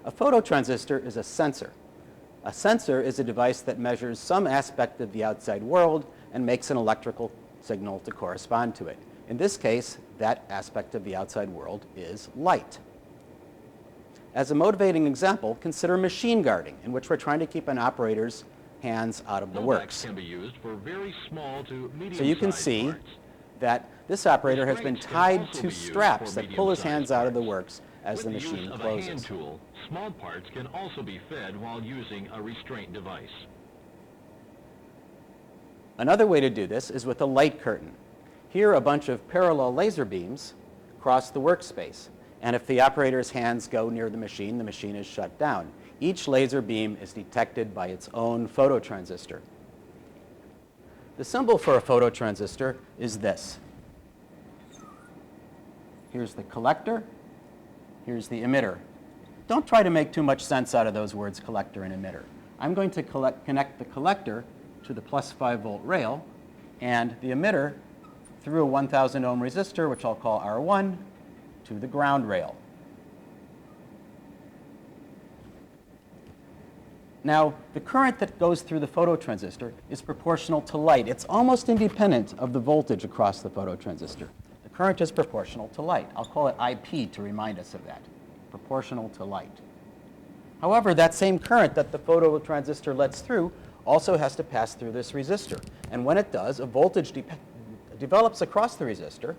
A phototransistor is a sensor. A sensor is a device that measures some aspect of the outside world and makes an electrical signal to correspond to it. In this case, that aspect of the outside world is light. As a motivating example, consider machine guarding, in which we're trying to keep an operator's hands out of the works. Can be used for very small to medium So you can see parts. that this operator has been Restraints can tied also to be used straps for that pull his medium-sized hands out of the parts. works as With the the use machine of closes. a hand tool, small parts can also be fed while using a restraint device. Another way to do this is with a light curtain. Here, a bunch of parallel laser beams cross the workspace, and if the operator's hands go near the machine is shut down. Each laser beam is detected by its own phototransistor. The symbol for a phototransistor is this. Here's the collector, here's the emitter. Don't try to make too much sense out of those words, collector and emitter. I'm going to connect the collector to the plus 5-volt rail and the emitter through a 1,000 ohm resistor, which I'll call R1, to the ground rail. Now, the current that goes through the phototransistor is proportional to light. It's almost independent of the voltage across the phototransistor. The current is proportional to light. I'll call it IP to remind us of that, proportional to light. However, that same current that the phototransistor lets through also has to pass through this resistor. And when it does, a voltage develops across the resistor,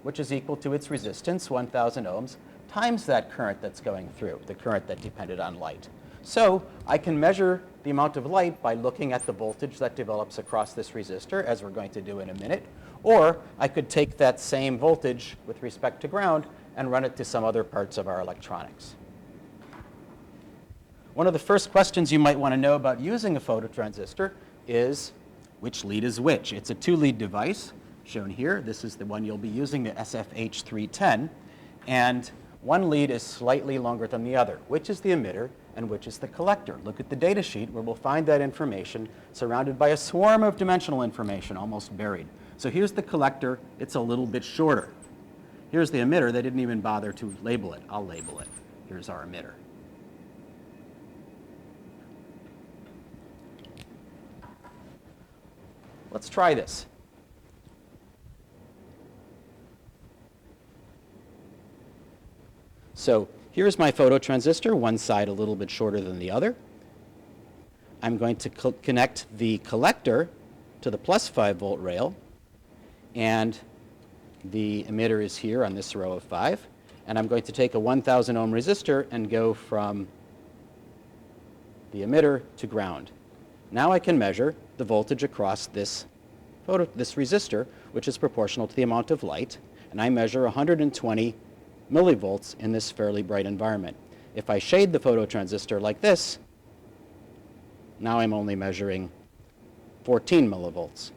which is equal to its resistance, 1,000 ohms, times that current that's going through, the current that depended on light. So I can measure the amount of light by looking at the voltage that develops across this resistor, as we're going to do in a minute. Or I could take that same voltage with respect to ground and run it to some other parts of our electronics. One of the first questions you might want to know about using a phototransistor is which lead is which. It's a 2-lead device shown here. This is the one you'll be using, the SFH310. And one lead is slightly longer than the other. Which is the emitter and which is the collector? Look at the data sheet where we'll find that information surrounded by a swarm of dimensional information, almost buried. So here's the collector. It's a little bit shorter. Here's the emitter. They didn't even bother to label it. I'll label it. Here's our emitter. Let's try this. So here's my phototransistor, one side a little bit shorter than the other. I'm going to connect the collector to the plus 5-volt rail, and the emitter is here on this row of 5. And I'm going to take a 1,000 ohm resistor and go from the emitter to ground. Now I can measure the voltage across this resistor, which is proportional to the amount of light, and I measure 120 millivolts in this fairly bright environment. If I shade the phototransistor like this, now I'm only measuring 14 millivolts.